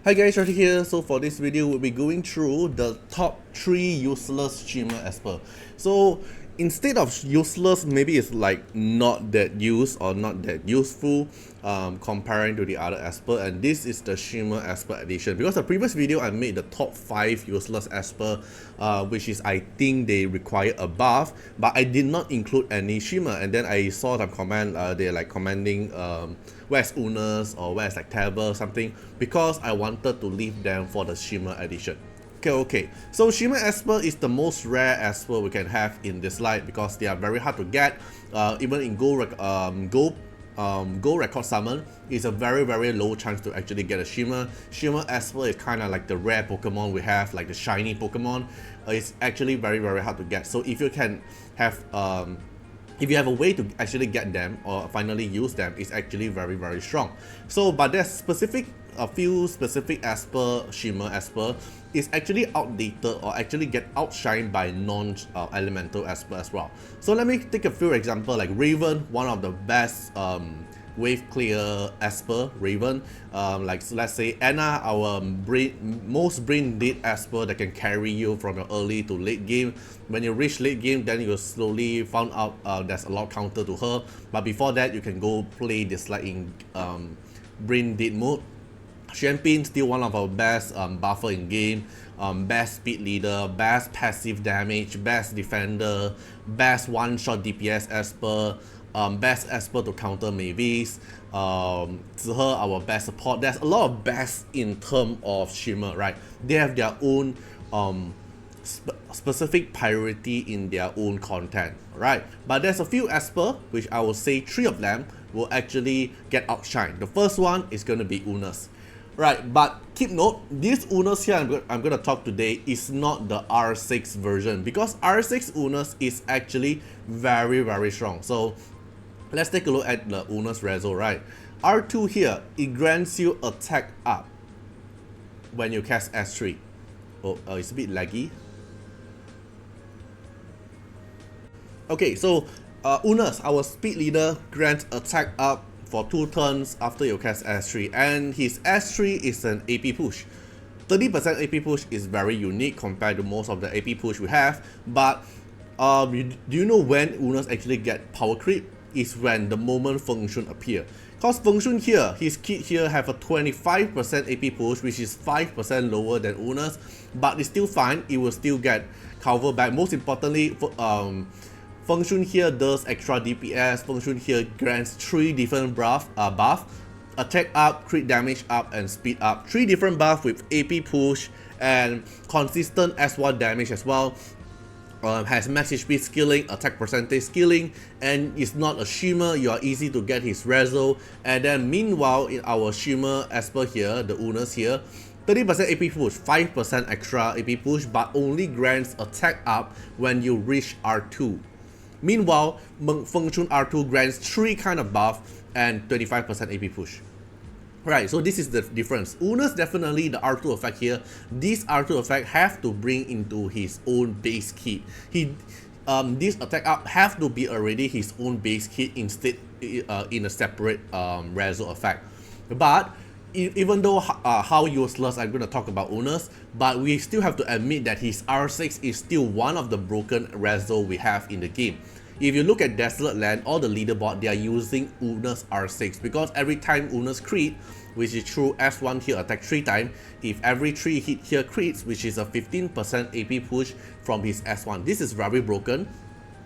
Hi guys, Artiar here. So for this video, we'll be going through the top 3 useless Shimmer Esper. So instead of useless, maybe it's like not that used or not that useful comparing to the other Esper, and this is the Shimmer Esper edition. Because the previous video I made the top 5 useless Esper, which is I think they require a buff, but I did not include any Shimmer. And then I saw some comment, they're like commenting where's Unas or where's like Tabber something, because I wanted to leave them for the Shimmer edition. Okay, so Shimmer Esper is the most rare Esper we can have in Dislyte because they are very hard to get. Even in Go record summon, it's a very low chance to actually get a Shimmer. Shimmer Esper is kind of like the rare Pokemon we have, like the shiny Pokemon. It's actually very hard to get. So if you can have if you have a way to actually get them or finally use them, it's actually very strong. So but there's a few specific Esper, Shimmer Esper is actually outdated or actually get outshined by non-elemental Esper as well. So let me take a few examples, like Raven, one of the best wave clear Esper, Raven. Like so let's say Anna, our most brain dead Esper that can carry you from your early to late game. When you reach late game, then you slowly found out there's a lot counter to her, but before that you can go play Dislyte in brain dead mode. Champion, still one of our best buffer in game, best speed leader, best passive damage, best defender, best one-shot DPS Esper, best Esper to counter Mavis, Zihe, our best support. There's a lot of best in terms of Shimmer, right? They have their own specific priority in their own content, right? But there's a few Esper, which I will say 3 of them will actually get outshined. The first one is going to be Unas. Right, but keep note, this Unas here I'm going to talk today is not the R6 version, because R6 Unas is actually very strong. So let's take a look at the Unas Rezo, right? R2 here, it grants you attack up when you cast S3. Oh, it's a bit laggy. Okay, so Unas, our speed leader, grants attack up for 2 turns after you cast S3, and his S3 is an AP push. 30% AP push is very unique compared to most of the AP push we have, but do you know when Unas actually get power creep? Is when the moment Feng Shun appear. Cause Feng Shun here, his kit here have a 25% AP push, which is 5% lower than Unas, but it's still fine, it will still get cover back. Most importantly, Feng Shun here does extra DPS. Feng Shun here grants 3 different buff, attack up, crit damage up, and speed up. 3 different buff with AP push and consistent S1 damage as well. Has max HP skilling, attack percentage skilling, and is not a Shimmer. You are easy to get his Rezo. And then meanwhile, in our Shimmer Esper here, the Unas here, 30% AP push, 5% extra AP push, but only grants attack up when you reach R2. Meanwhile, Feng Shun R2 grants 3 kind of buff and 25% AP push. Right, so this is the difference. Unas definitely the R2 effect here. This R2 effect have to bring into his own base kit. This attack up have to be already his own base kit instead in a separate Rezo effect. But even though how useless I'm going to talk about Unas, but we still have to admit that his R6 is still one of the broken Rezo we have in the game. If you look at Desolate Land, all the leaderboard, they are using Unas R6, because every time Unas crit, which is through S1 here attack 3 times, if every 3 hit here crits, which is a 15% AP push from his S1. This is very broken,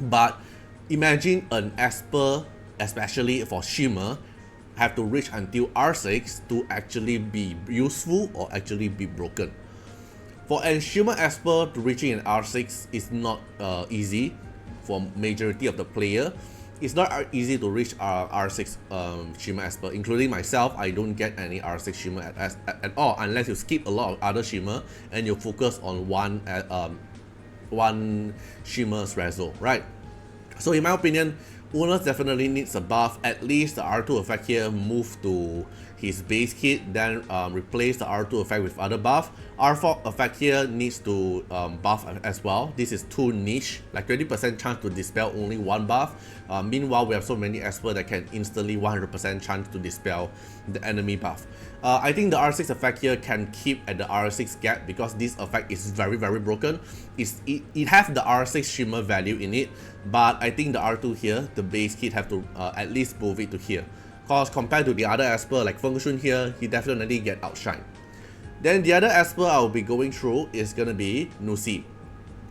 but imagine an Esper, especially for Shimmer, have to reach until R6 to actually be useful or actually be broken. For a Shimmer Esper to reaching an R6 is not easy for majority of the player. It's not easy to reach R6 Shimmer Esper, including myself. I don't get any R6 Shimmer at all unless you skip a lot of other Shimmer and you focus on one Shimmer's Rezo, right? So in my opinion, Unas definitely needs a buff. At least the R2 effect here move to his base kit, then replace the R2 effect with other buff. R4 effect here needs to buff as well. This is too niche, like 20% chance to dispel only one buff. Meanwhile, we have so many Esper that can instantly 100% chance to dispel the enemy buff. I think the R6 effect here can keep at the R6 gap because this effect is very broken. It has the R6 Shimmer value in it, but I think the R2 here, the base kit, have to at least move it to here. Because compared to the other Esper like Feng Shun here, he definitely get outshined. Then the other Esper I'll be going through is gonna be Nuxi.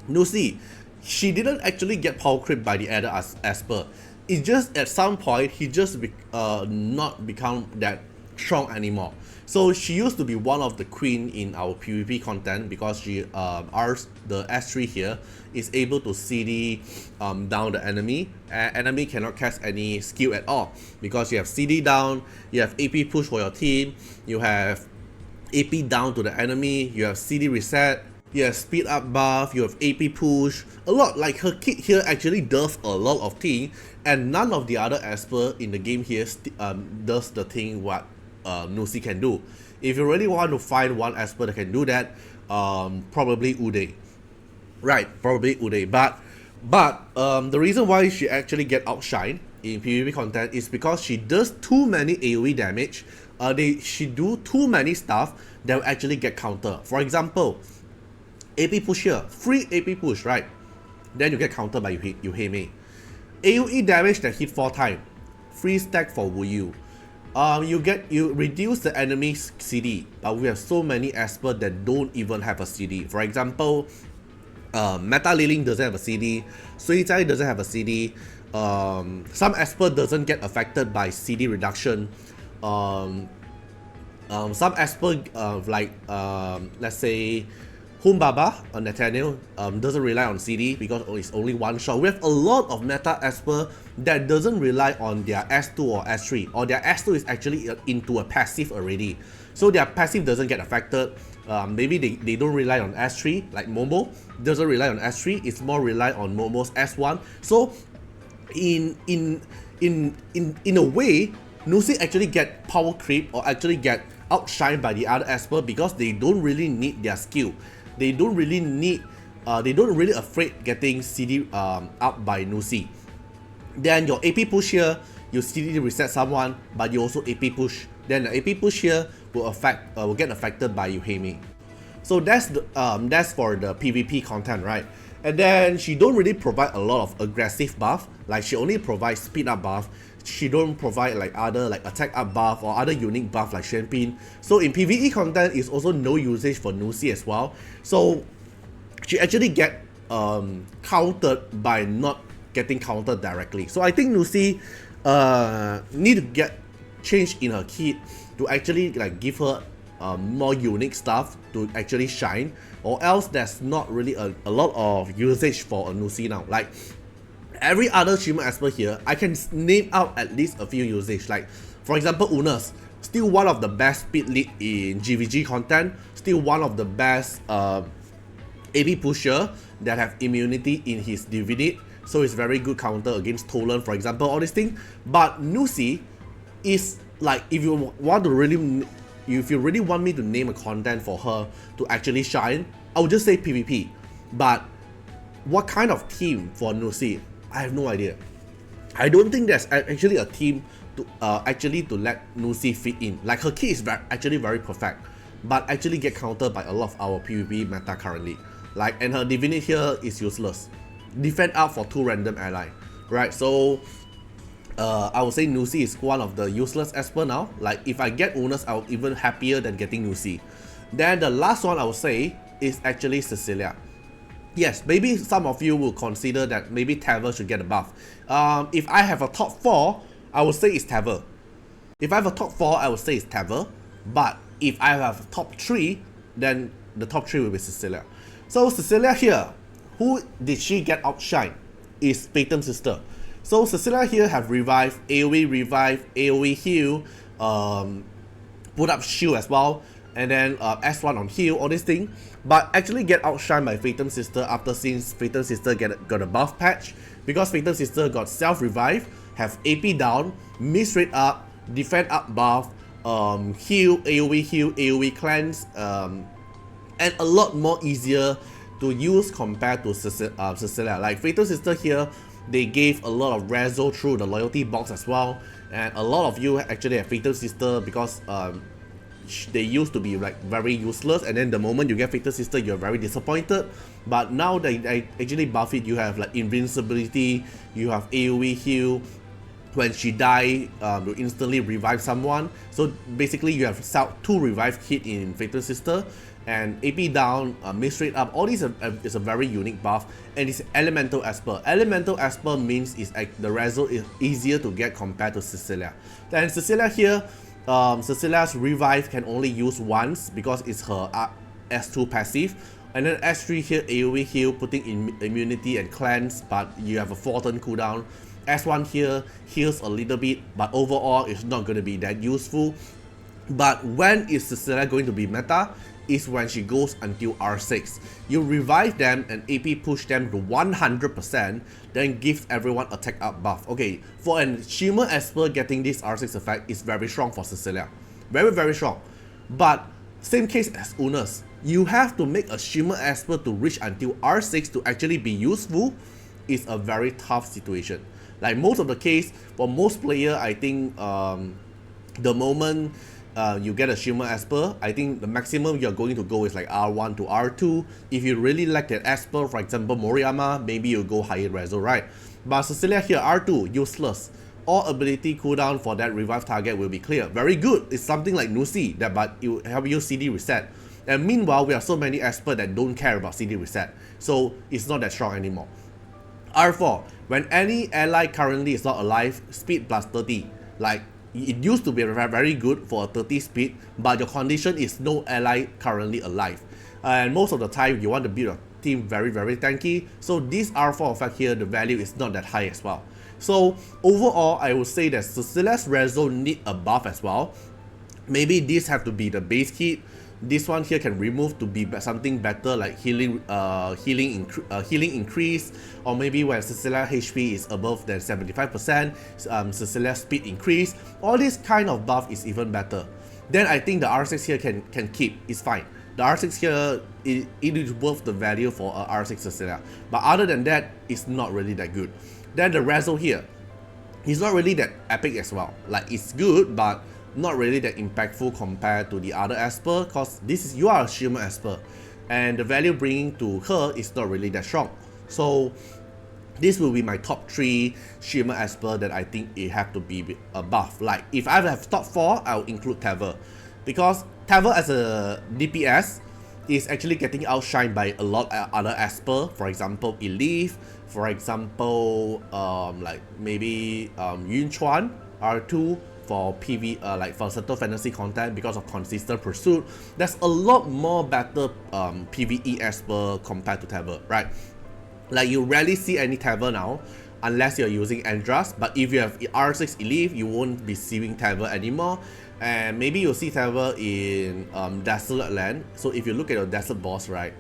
Nuxi, she didn't actually get power creep by the other Esper. It's just at some point he just not become that strong anymore. So she used to be one of the queen in our PvP content because she the S3 here is able to CD down the enemy. Enemy cannot cast any skill at all because you have CD down, you have AP push for your team, you have AP down to the enemy, you have CD reset, you have speed up buff, you have AP push, a lot. Like her kit here actually does a lot of things, and none of the other Esper in the game here does the thing what Nuxi can do. If you really want to find one Esper that can do that, probably Uday. Right, probably Uday. But the reason why she actually get outshined in PvP content is because she does too many AoE damage. She do too many stuff that will actually get counter. For example, AP push here, free AP push, right? Then you get countered by Yuhei. AoE damage that hit 4 times, free stack for Wu Yu. You reduce the enemy's CD, but we have so many Esper that don't even have a CD. For example, Meta Liling doesn't have a CD, Suizai doesn't have a CD, some Esper doesn't get affected by CD reduction, some Esper let's say Humbaba or Nathaniel doesn't rely on CD because it's only one shot. We have a lot of meta Esper that doesn't rely on their S2 or S3, or their S2 is actually into a passive already, so their passive doesn't get affected. Maybe they don't rely on S3, like Momo doesn't rely on S3, it's more rely on Momo's S1. So in a way, Nuxi actually get power creep or actually get outshined by the other Esper because they don't really need their skill. They don't really afraid getting CD up by Nuxi. Then your AP push here, you CD reset someone, but you also AP push. Then the AP push here will get affected by Yuhei. So that's for the PvP content, right? And then she don't really provide a lot of aggressive buff. Like she only provides speed up buff. She don't provide like other like attack up buff or other unique buff like Shenpin. So in PvE content is also no usage for Nuxi as well. So she actually get countered by not getting countered directly. So I think Nuxi need to get change in her kit to actually like give her more unique stuff to actually shine, or else there's not really a lot of usage for a Nuxi now. Like every other Shimmer Esper here, I can name out at least a few usage. Like for example, Unas, still one of the best speed lead in GVG content, still one of the best AP pusher that have immunity in his divinity, so it's very good counter against Tolan, for example, all these things. But Nuxi is like, if you really want me to name a content for her to actually shine, I would just say PvP. But what kind of team for Nuxi? I have no idea. I don't think there's actually a team to to let Nuxi fit in. Like her kit is actually very perfect, but actually get countered by a lot of our PvP meta currently. Like, and her divinity here is useless. Defend up for 2 random ally, right? So I would say Nuxi is one of the useless Esper now. Like if I get Unas, I'll even happier than getting Nuxi. Then the last one I would say is actually Cecilia. Yes, maybe some of you will consider that maybe Taver should get a buff. If I have a top 4, I would say it's Taver. If I have a top 4, I would say it's Taver. But if I have a top 3, then the top 3 will be Cecilia. So Cecilia here, who did she get outshined? Is Peyton's sister. So Cecilia here have revive, AoE heal, put up shield as well, and then S1 on heal, all these things. But actually get outshined by Peyton's sister after since Peyton's sister got a buff patch, because Peyton's sister got self revive, have AP down, miss rate up, defend up buff, heal, AoE cleanse, and a lot more easier to use compared to Cecilia. Like Fatal Sister here, they gave a lot of rezo through the loyalty box as well, and a lot of you actually have Fatal Sister because they used to be like very useless, and then the moment you get Fatal Sister you're very disappointed. But now they actually buff it, you have like invincibility, you have AoE heal. When she die, you instantly revive someone. So basically you have 2 revive hit in Fatal Sister, and AP down, miss rate up. All these is a very unique buff, and it's Elemental Esper. Elemental Esper means the rezo is easier to get compared to Cecilia. Then Cecilia here, Cecilia's revive can only use once because it's her S2 passive, and then S3 here AoE heal, putting in immunity and cleanse, but you have a 4-turn cooldown. S1 here heals a little bit, but overall it's not going to be that useful. But when is Cecilia going to be meta? Is when she goes until R6. You revive them and AP push them to 100%, then gives everyone attack up buff. Okay, for an Shimmer Esper getting this R6 effect is very strong for Cecilia. Very strong. But same case as Unas. You have to make a Shimmer Esper to reach until R6 to actually be useful. Is a very tough situation. Like most of the case, for most player, I think the moment you get a Shimmer Esper, I think the maximum you're going to go is like R1 to R2. If you really like that Esper, for example Moriyama, maybe you go higher rezo, right? But Cecilia here, R2, useless. All ability cooldown for that revive target will be clear. Very good. It's something like Nuxi, but it will help you CD reset. And meanwhile, we have so many Esper that don't care about CD reset, so it's not that strong anymore. R4, when any ally currently is not alive, speed plus 30. Like, it used to be very good for a 30 speed, but your condition is no ally currently alive. And most of the time, you want to build a team very tanky, so this R4 effect here, the value is not that high as well. So overall, I would say that Cecilia's rezo need a buff as well. Maybe this have to be the base kit. This one here can remove to be something better, like healing increase, or maybe when Cecilia HP is above than 75%, Cecilia speed increase. All this kind of buff is even better. Then I think the R6 here can keep. It's fine. The R6 here, it is worth the value for a R6 Cecilia. But other than that, it's not really that good. Then the rezo here, it's not really that epic as well. Like, it's good, but not really that impactful compared to the other Esper, because you are a Shimmer Esper, and the value bringing to her is not really that strong. So this will be my top 3 Shimmer Esper that I think it have to be a buff. Like, if I have top 4, I'll include Tever, because Tever as a DPS is actually getting outshined by a lot of other Esper. For example, Elif, for example, like maybe Yunchuan R2 for PV, like for certain fantasy content, because of consistent pursuit. There's a lot more better PvE Esper compared to Tever, right? Like, you rarely see any Tever now unless you're using Andras, but if you have R6 Elif, you won't be seeing Tever anymore. And maybe you'll see Tever in Desolate Land. So if you look at your Desert boss, right,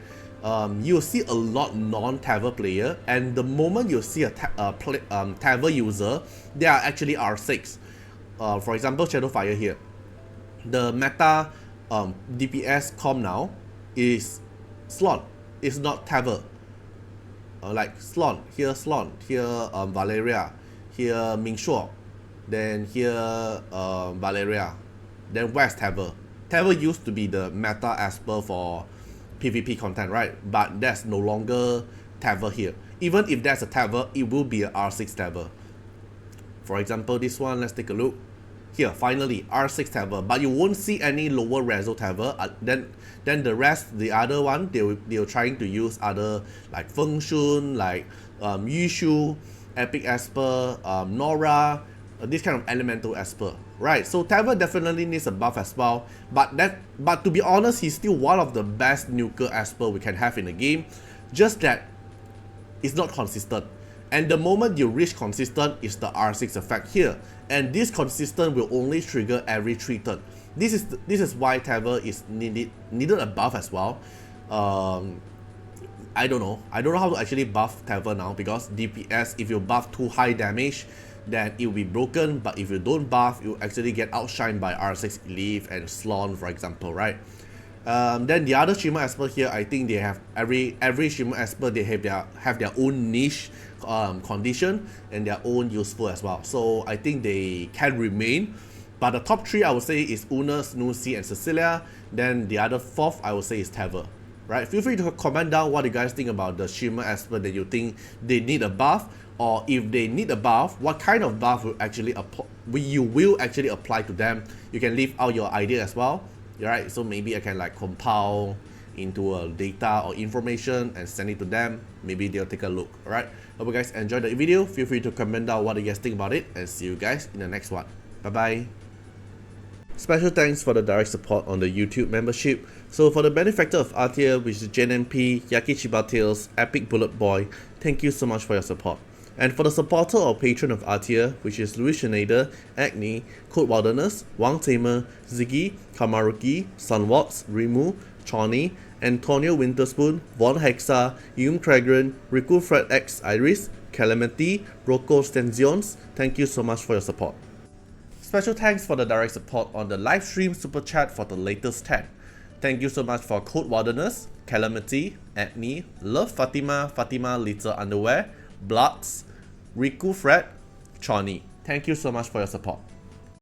you'll see a lot non-Tever player, and the moment you see a Tever user, they are actually R6. For example, Shadowfire here, the meta DPS comp now is Slon. It's not Tever. Like Slon, here Valeria, here Mingshuo, then here Valeria, then where's Tever? Tever used to be the meta Esper for PvP content, right? But that's no longer Tever here. Even if there's a Tever, it will be a R6 Tever. For example, this one, let's take a look. Here, finally, R6 Tever, but you won't see any lower rezo Tever. Then the rest, the other one, they're trying to use other like Feng Shun, like Yushu, Epic Esper, Nora, this kind of elemental Esper, right? So Tever definitely needs a buff as well. But to be honest, he's still one of the best nuker Esper we can have in the game. Just that it's not consistent. And the moment you reach consistent is the R6 effect here. And this consistent will only trigger every 3 turns. This is why Tever is needed a buff as well. I don't know how to actually buff Tever now, because DPS, if you buff too high damage, then it will be broken, but if you don't buff, you actually get outshined by R6 Elif and Slon, for example, right? Then the other Shimmer Esper here, I think they have every Shimmer Esper, they have their own niche condition and their own useful as well. So I think they can remain. But the top 3 I would say is Unas, Nuxi, and Cecilia. Then the other 4th I would say is Tever. Right? Feel free to comment down what you guys think about the Shimmer Esper that you think they need a buff, or if they need a buff, what kind of buff you will actually apply to them. You can leave out your idea as well. Right? So maybe I can like compile into a data or information and send it to them. Maybe they'll take a look. Alright? Hope you guys enjoyed the video. Feel free to comment down what you guys think about it, and see you guys in the next one. Bye bye. Special thanks for the direct support on the YouTube membership. So for the benefactor of Artiar, which is JNMP, Yakichiba Tales, Epic Bullet Boy, thank you so much for your support. And for the supporter or patron of Artiar, which is Louis Schneider, Agni, Code Wilderness, Wang Tamer, Ziggy, Kamaruki, Sunwalks, Rimu, Chawny, Antonio Winterspoon, Von Hexa, Yum Tragran, Riku Fred X Iris, Calamity, Rocco Stenzions, thank you so much for your support. Special thanks for the direct support on the live stream super chat for the latest tag. Thank you so much for Code Wilderness, Calamity, Agni, Love Fatima, Fatima Little Underwear, Bloods, Riku Fred, Chawny. Thank you so much for your support.